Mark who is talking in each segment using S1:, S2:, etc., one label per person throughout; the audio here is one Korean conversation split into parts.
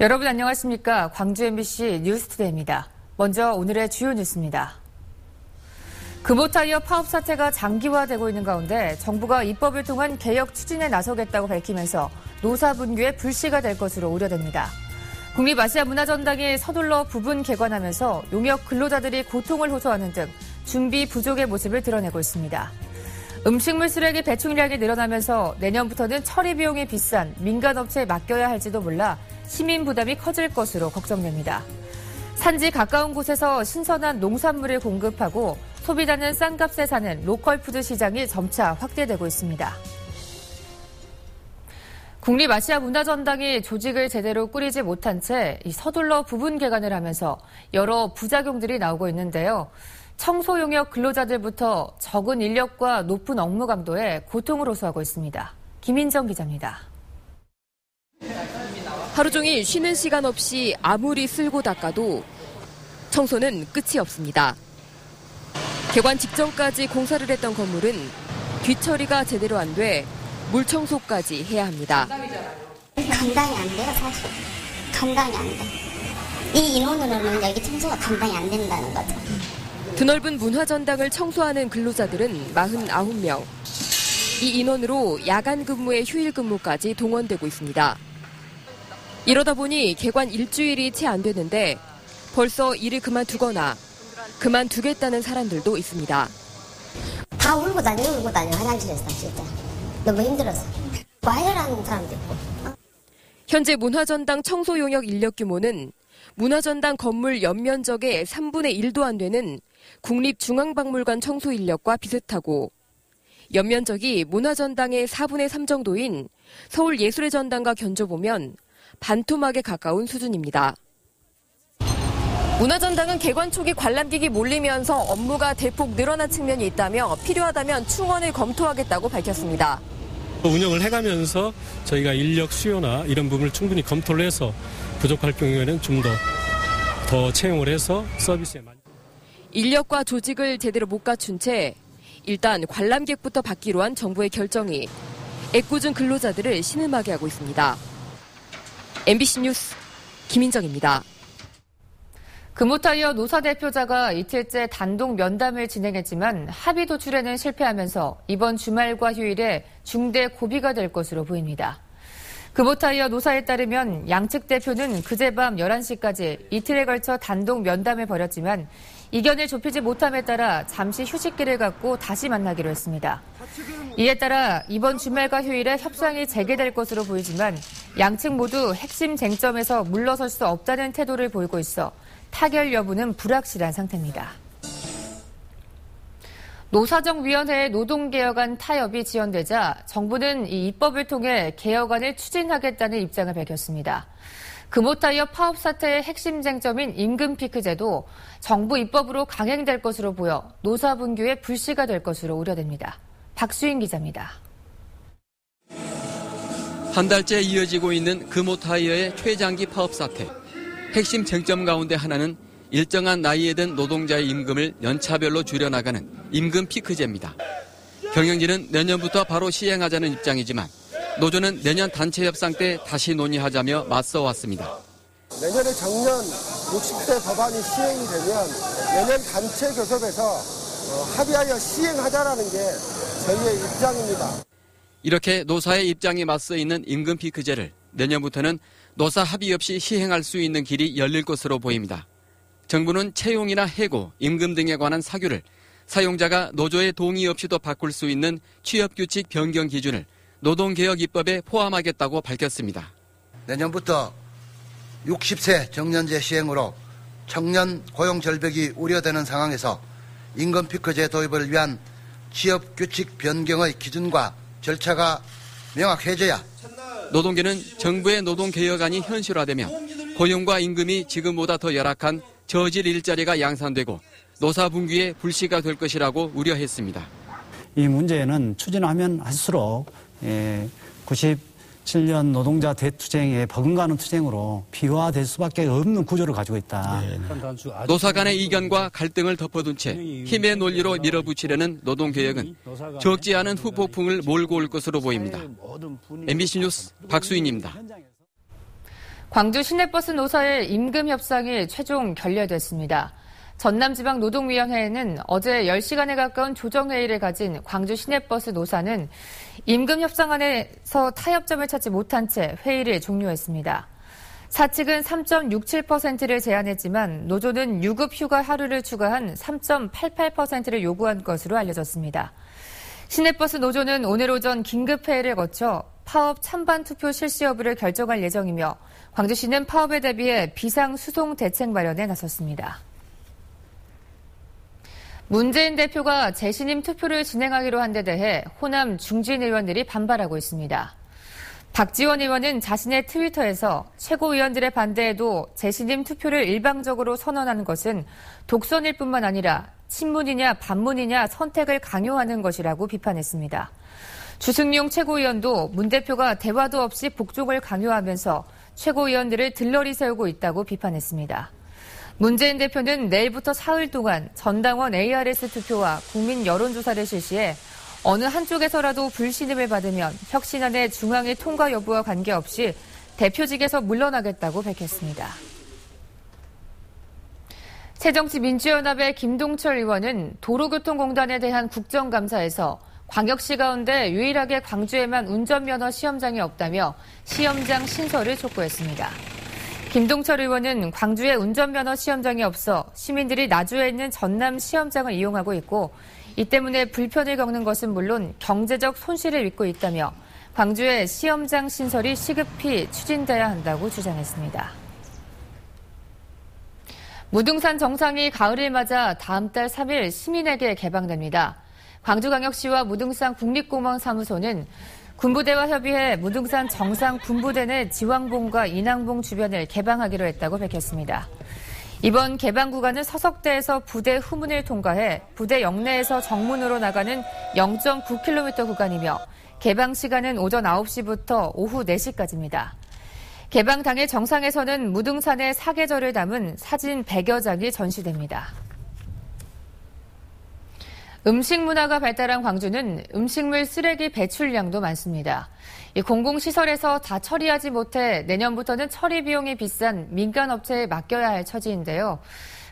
S1: 여러분 안녕하십니까? 광주 MBC 뉴스투데이입니다. 먼저 오늘의 주요 뉴스입니다. 금호타이어 파업 사태가 장기화되고 있는 가운데 정부가 입법을 통한 개혁 추진에 나서겠다고 밝히면서 노사 분규의 불씨가 될 것으로 우려됩니다. 국립아시아문화전당이 서둘러 부분 개관하면서 용역 근로자들이 고통을 호소하는 등 준비 부족의 모습을 드러내고 있습니다. 음식물 쓰레기 배출량이 늘어나면서 내년부터는 처리 비용이 비싼 민간업체에 맡겨야 할지도 몰라 시민 부담이 커질 것으로 걱정됩니다. 산지 가까운 곳에서 신선한 농산물을 공급하고 소비자는 싼 값에 사는 로컬푸드 시장이 점차 확대되고 있습니다. 국립아시아문화전당이 조직을 제대로 꾸리지 못한 채 서둘러 부분 개관을 하면서 여러 부작용들이 나오고 있는데요. 청소 용역 근로자들부터 적은 인력과 높은 업무 강도에 고통을 호소하고 있습니다. 김인정 기자입니다.
S2: 하루 종일 쉬는 시간 없이 아무리 쓸고 닦아도 청소는 끝이 없습니다. 개관 직전까지 공사를 했던 건물은 뒤처리가 제대로 안 돼 물 청소까지 해야 합니다.
S3: 감당이 안 돼요, 사실. 감당이 안 돼. 이 인원으로는 여기 청소가 감당이 안 된다는 거죠.
S2: 드넓은 문화전당을 청소하는 근로자들은 49명. 이 인원으로 야간 근무에 휴일 근무까지 동원되고 있습니다. 이러다 보니 개관 일주일이 채 안 되는데 벌써 일을 그만두거나 그만두겠다는 사람들도 있습니다.
S3: 다 울고 다녀 화장실에서 진짜. 너무 힘들어서. 와이어라는 사람도 있고.
S2: 현재 문화전당 청소 용역 인력 규모는 문화전당 건물 연면적의 3분의 1도 안 되는 국립중앙박물관 청소 인력과 비슷하고 연면적이 문화전당의 4분의 3 정도인 서울예술의 전당과 견줘보면 반토막에 가까운 수준입니다. 문화전당은 개관 초기 관람객이 몰리면서 업무가 대폭 늘어난 측면이 있다며 필요하다면 충원을 검토하겠다고 밝혔습니다.
S4: 운영을 해가면서 저희가 인력 수요나 이런 부분을 충분히 검토를 해서 부족할 경우에는 좀 더 채용을 해서 서비스에
S2: 인력과 조직을 제대로 못 갖춘 채 일단 관람객부터 받기로 한 정부의 결정이 애꿎은 근로자들을 신음하게 하고 있습니다. MBC 뉴스 김인정입니다.
S1: 금호타이어 노사 대표자가 이틀째 단독 면담을 진행했지만 합의 도출에는 실패하면서 이번 주말과 휴일에 중대 고비가 될 것으로 보입니다. 금호타이어 노사에 따르면 양측 대표는 그제 밤 11시까지 이틀에 걸쳐 단독 면담을 벌였지만 이견을 좁히지 못함에 따라 잠시 휴식기를 갖고 다시 만나기로 했습니다. 이에 따라 이번 주말과 휴일에 협상이 재개될 것으로 보이지만 양측 모두 핵심 쟁점에서 물러설 수 없다는 태도를 보이고 있어 타결 여부는 불확실한 상태입니다. 노사정위원회의 노동개혁안 타협이 지연되자 정부는 이 입법을 통해 개혁안을 추진하겠다는 입장을 밝혔습니다. 금호타이어 파업 사태의 핵심 쟁점인 임금 피크제도 정부 입법으로 강행될 것으로 보여 노사 분규의 불씨가 될 것으로 우려됩니다. 박수인 기자입니다.
S5: 한 달째 이어지고 있는 금호타이어의 최장기 파업 사태. 핵심 쟁점 가운데 하나는 일정한 나이에 든 노동자의 임금을 연차별로 줄여나가는 임금 피크제입니다. 경영진은 내년부터 바로 시행하자는 입장이지만 노조는 내년 단체 협상 때 다시 논의하자며 맞서왔습니다.
S6: 내년에 정년 60세 법안이 시행이 되면 내년 단체 교섭에서 합의하여 시행하자라는 게 저희의 입장입니다.
S5: 이렇게 노사의 입장이 맞서 있는 임금 피크제를 내년부터는 노사 합의 없이 시행할 수 있는 길이 열릴 것으로 보입니다. 정부는 채용이나 해고, 임금 등에 관한 사규를 사용자가 노조의 동의 없이도 바꿀 수 있는 취업규칙 변경 기준을 노동개혁 입법에 포함하겠다고 밝혔습니다.
S7: 내년부터 60세 정년제 시행으로 청년 고용 절벽이 우려되는 상황에서 임금 피크제 도입을 위한 취업규칙 변경의 기준과 절차가 명확해져야
S5: 노동계는 정부의 노동개혁안이 현실화되면 고용과 임금이 지금보다 더 열악한 저질 일자리가 양산되고 노사 분규의 불씨가 될 것이라고 우려했습니다.
S8: 이 문제는 추진하면 할수록 97년 노동자 대투쟁의 버금가는 투쟁으로 비화될 수밖에 없는 구조를 가지고 있다.
S5: 노사 간의 이견과 갈등을 덮어둔 채 힘의 논리로 밀어붙이려는 노동개혁은 적지 않은 후폭풍을 몰고 올 것으로 보입니다. MBC 뉴스 박수인입니다.
S1: 광주 시내버스 노사의 임금 협상이 최종 결렬됐습니다. 전남지방노동위원회는 어제 10시간에 가까운 조정회의를 가진 광주 시내버스 노사는 임금 협상안에서 타협점을 찾지 못한 채 회의를 종료했습니다. 사측은 3.67%를 제안했지만 노조는 유급 휴가 하루를 추가한 3.88%를 요구한 것으로 알려졌습니다. 시내버스 노조는 오늘 오전 긴급회의를 거쳐 파업 찬반 투표 실시 여부를 결정할 예정이며 광주시는 파업에 대비해 비상수송 대책 마련에 나섰습니다. 문재인 대표가 재신임 투표를 진행하기로 한 데 대해 호남 중진 의원들이 반발하고 있습니다. 박지원 의원은 자신의 트위터에서 최고위원들의 반대에도 재신임 투표를 일방적으로 선언하는 것은 독선일 뿐만 아니라 친문이냐 반문이냐 선택을 강요하는 것이라고 비판했습니다. 주승용 최고위원도 문 대표가 대화도 없이 복종을 강요하면서 최고위원들을 들러리 세우고 있다고 비판했습니다. 문재인 대표는 내일부터 사흘 동안 전당원 ARS 투표와 국민 여론조사를 실시해 어느 한쪽에서라도 불신임을 받으면 혁신안의 중앙의 통과 여부와 관계없이 대표직에서 물러나겠다고 밝혔습니다. 새정치민주연합의 김동철 의원은 도로교통공단에 대한 국정감사에서 광역시 가운데 유일하게 광주에만 운전면허 시험장이 없다며 시험장 신설을 촉구했습니다. 김동철 의원은 광주에 운전면허 시험장이 없어 시민들이 나주에 있는 전남 시험장을 이용하고 있고 이 때문에 불편을 겪는 것은 물론 경제적 손실을 입고 있다며 광주에 시험장 신설이 시급히 추진돼야 한다고 주장했습니다. 무등산 정상이 가을을 맞아 다음 달 3일 시민에게 개방됩니다. 광주광역시와 무등산 국립공원 사무소는 군부대와 협의해 무등산 정상 군부대 내 지왕봉과 인왕봉 주변을 개방하기로 했다고 밝혔습니다. 이번 개방 구간은 서석대에서 부대 후문을 통과해 부대 영내에서 정문으로 나가는 0.9km 구간이며 개방 시간은 오전 9시부터 오후 4시까지입니다. 개방 당일 정상에서는 무등산의 사계절을 담은 사진 100여 장이 전시됩니다. 음식 문화가 발달한 광주는 음식물 쓰레기 배출량도 많습니다. 이 공공시설에서 다 처리하지 못해 내년부터는 처리 비용이 비싼 민간업체에 맡겨야 할 처지인데요.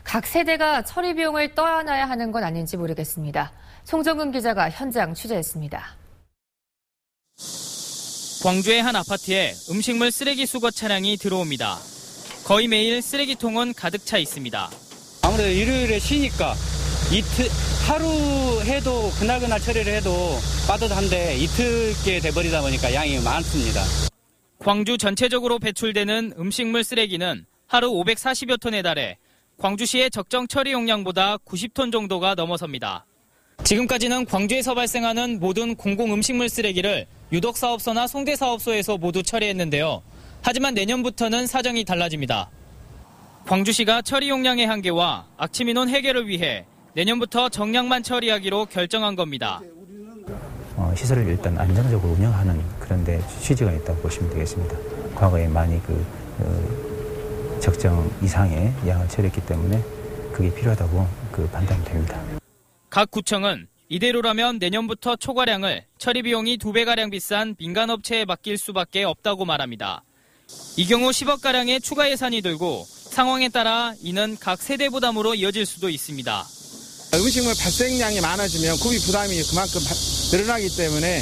S1: 각 세대가 처리 비용을 떠안아야 하는 건 아닌지 모르겠습니다. 송정근 기자가 현장 취재했습니다.
S9: 광주의 한 아파트에 음식물 쓰레기 수거 차량이 들어옵니다. 거의 매일 쓰레기통은 가득 차 있습니다.
S10: 아무래도 일요일에 쉬니까 하루 해도 그날 처리를 해도 빠듯한데 이틀째 돼버리다 보니까 양이 많습니다.
S9: 광주 전체적으로 배출되는 음식물 쓰레기는 하루 540여 톤에 달해 광주시의 적정 처리 용량보다 90톤 정도가 넘어섭니다. 지금까지는 광주에서 발생하는 모든 공공음식물 쓰레기를 유독사업소나 송대사업소에서 모두 처리했는데요. 하지만 내년부터는 사정이 달라집니다. 광주시가 처리 용량의 한계와 악취 민원 해결을 위해 내년부터 정량만 처리하기로 결정한 겁니다.
S11: 시설을 일단 안정적으로 운영하는 그런 데 취지가 있다고 보시면 되겠습니다. 과거에 많이 적정 이상의 양을 처리했기 때문에 그게 필요하다고 판단이 됩니다.
S9: 각 구청은 이대로라면 내년부터 초과량을 처리 비용이 2배가량 비싼 민간업체에 맡길 수밖에 없다고 말합니다. 이 경우 10억가량의 추가 예산이 들고 상황에 따라 이는 각 세대 부담으로 이어질 수도 있습니다.
S12: 음식물 발생량이 많아지면 구비 부담이 그만큼 늘어나기 때문에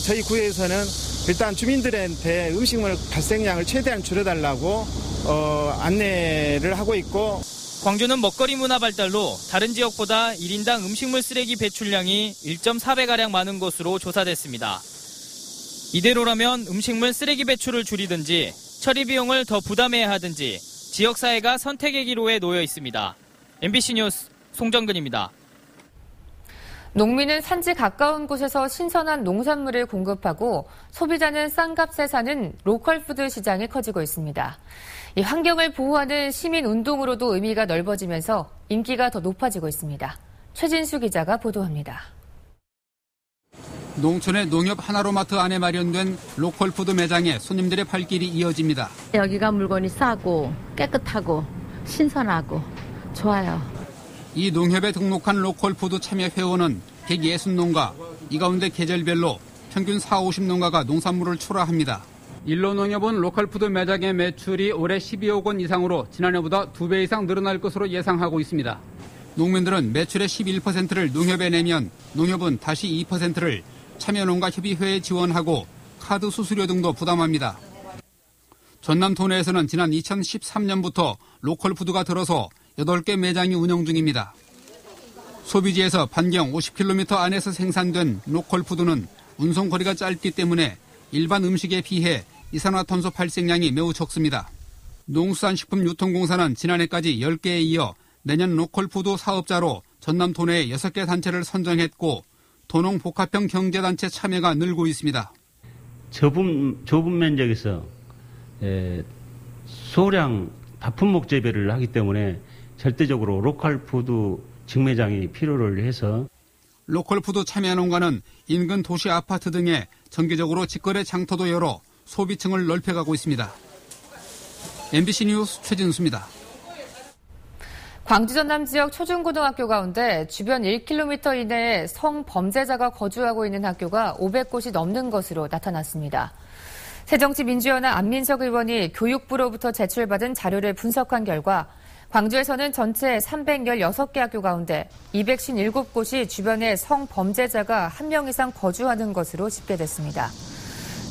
S12: 저희 구에서는 일단 주민들한테 음식물 발생량을 최대한 줄여달라고 안내를 하고 있고,
S9: 광주는 먹거리 문화 발달로 다른 지역보다 1인당 음식물 쓰레기 배출량이 1.4배가량 많은 것으로 조사됐습니다. 이대로라면 음식물 쓰레기 배출을 줄이든지 처리 비용을 더 부담해야 하든지 지역사회가 선택의 기로에 놓여 있습니다. MBC 뉴스 송정근입니다.
S1: 농민은 산지 가까운 곳에서 신선한 농산물을 공급하고 소비자는 싼 값에 사는 로컬푸드 시장이 커지고 있습니다. 이 환경을 보호하는 시민운동으로도 의미가 넓어지면서 인기가 더 높아지고 있습니다. 최진수 기자가 보도합니다.
S13: 농촌의 농협 하나로마트 안에 마련된 로컬푸드 매장에 손님들의 발길이 이어집니다.
S14: 여기가 물건이 싸고 깨끗하고 신선하고 좋아요.
S13: 이 농협에 등록한 로컬푸드 참여 회원은 160농가, 이 가운데 계절별로 평균 40, 50농가가 농산물을 출하합니다. 일로농협은 로컬푸드 매장의 매출이 올해 12억 원 이상으로 지난해보다 2배 이상 늘어날 것으로 예상하고 있습니다. 농민들은 매출의 11%를 농협에 내면 농협은 다시 2%를 참여농가협의회에 지원하고 카드 수수료 등도 부담합니다. 전남 도내에서는 지난 2013년부터 로컬푸드가 들어서 8개 매장이 운영 중입니다. 소비지에서 반경 50km 안에서 생산된 로컬푸드는 운송거리가 짧기 때문에 일반 음식에 비해 이산화탄소 발생량이 매우 적습니다. 농수산식품유통공사는 지난해까지 10개에 이어 내년 로컬푸드 사업자로 전남 도내에 6개 단체를 선정했고 도농복합형 경제단체 참여가 늘고 있습니다.
S15: 좁은 면적에서 소량 다품목 재배를 하기 때문에 절대적으로 로컬푸드 직매장이 필요를 해서
S13: 로컬푸드 참여농가는 인근 도시 아파트 등에 정기적으로 직거래 장터도 열어 소비층을 넓혀가고 있습니다. MBC 뉴스 최진수입니다.
S1: 광주 전남 지역 초중고등학교 가운데 주변 1km 이내에 성범죄자가 거주하고 있는 학교가 500곳이 넘는 것으로 나타났습니다. 새정치민주연합 안민석 의원이 교육부로부터 제출받은 자료를 분석한 결과 광주에서는 전체 316개 학교 가운데 257곳이 주변에 성범죄자가 1명 이상 거주하는 것으로 집계됐습니다.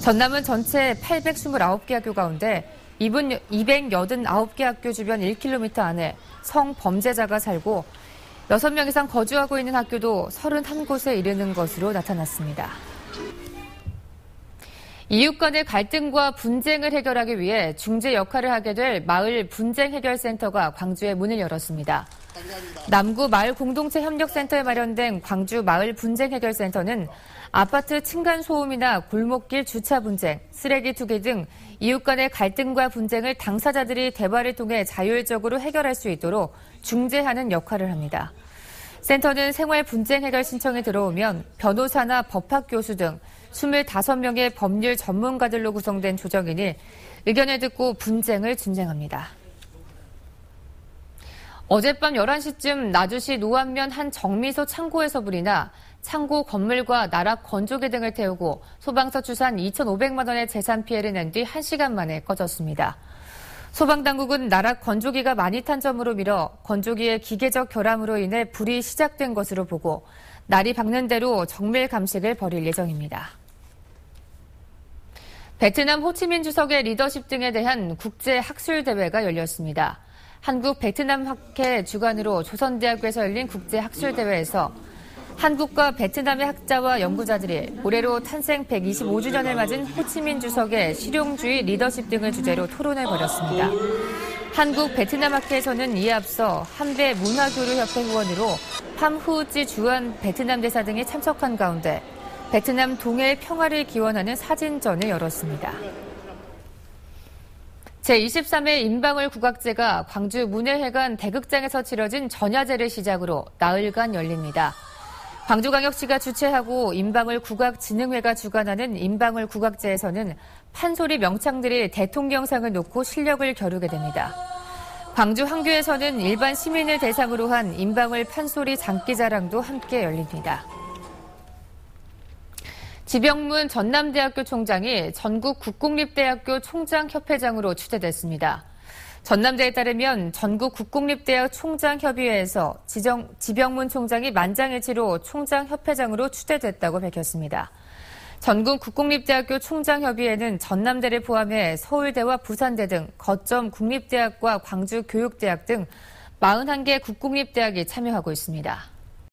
S1: 전남은 전체 829개 학교 가운데 289개 학교 주변 1km 안에 성범죄자가 살고 6명 이상 거주하고 있는 학교도 31곳에 이르는 것으로 나타났습니다. 이웃 간의 갈등과 분쟁을 해결하기 위해 중재 역할을 하게 될 마을 분쟁 해결센터가 광주에 문을 열었습니다. 남구 마을 공동체 협력센터에 마련된 광주 마을 분쟁 해결센터는 아파트 층간 소음이나 골목길 주차 분쟁, 쓰레기 투기 등 이웃 간의 갈등과 분쟁을 당사자들이 대화를 통해 자율적으로 해결할 수 있도록 중재하는 역할을 합니다. 센터는 생활 분쟁 해결 신청이 들어오면 변호사나 법학 교수 등 25명의 법률 전문가들로 구성된 조정인이 의견을 듣고 분쟁을 진행합니다. 어젯밤 11시쯤 나주시 노안면 한 정미소 창고에서 불이 나 창고 건물과 나락 건조기 등을 태우고 소방서 추산 2,500만 원의 재산 피해를 낸 뒤 1시간 만에 꺼졌습니다. 소방당국은 나락 건조기가 많이 탄 점으로 미뤄 건조기의 기계적 결함으로 인해 불이 시작된 것으로 보고 날이 밝는 대로 정밀 감식을 벌일 예정입니다. 베트남 호치민 주석의 리더십 등에 대한 국제 학술 대회가 열렸습니다. 한국 베트남 학회 주관으로 조선대학교에서 열린 국제 학술 대회에서 한국과 베트남의 학자와 연구자들이 올해로 탄생 125주년을 맞은 호치민 주석의 실용주의 리더십 등을 주제로 토론을 벌였습니다. 한국 베트남 학회에서는 이에 앞서 한배 문화교류협회 후원으로 팜후지 주한 베트남 대사 등이 참석한 가운데 베트남 동해의 평화를 기원하는 사진전을 열었습니다. 제23회 인방울 국악제가 광주 문해회관 대극장에서 치러진 전야제를 시작으로 나흘간 열립니다. 광주광역시가 주최하고 인방울 국악진흥회가 주관하는 인방울 국악제에서는 판소리 명창들이 대통령상을 놓고 실력을 겨루게 됩니다. 광주 황교에서는 일반 시민을 대상으로 한 인방울 판소리 장기자랑도 함께 열립니다. 지병문 전남대학교 총장이 전국 국공립대학교 총장협회장으로 추대됐습니다. 전남대에 따르면 전국 국공립대학 총장협의회에서 지병문 총장이 만장일치로 총장협회장으로 추대됐다고 밝혔습니다. 전국 국공립대학교 총장협의회는 전남대를 포함해 서울대와 부산대 등 거점 국립대학과 광주교육대학 등 41개 국공립대학이 참여하고 있습니다.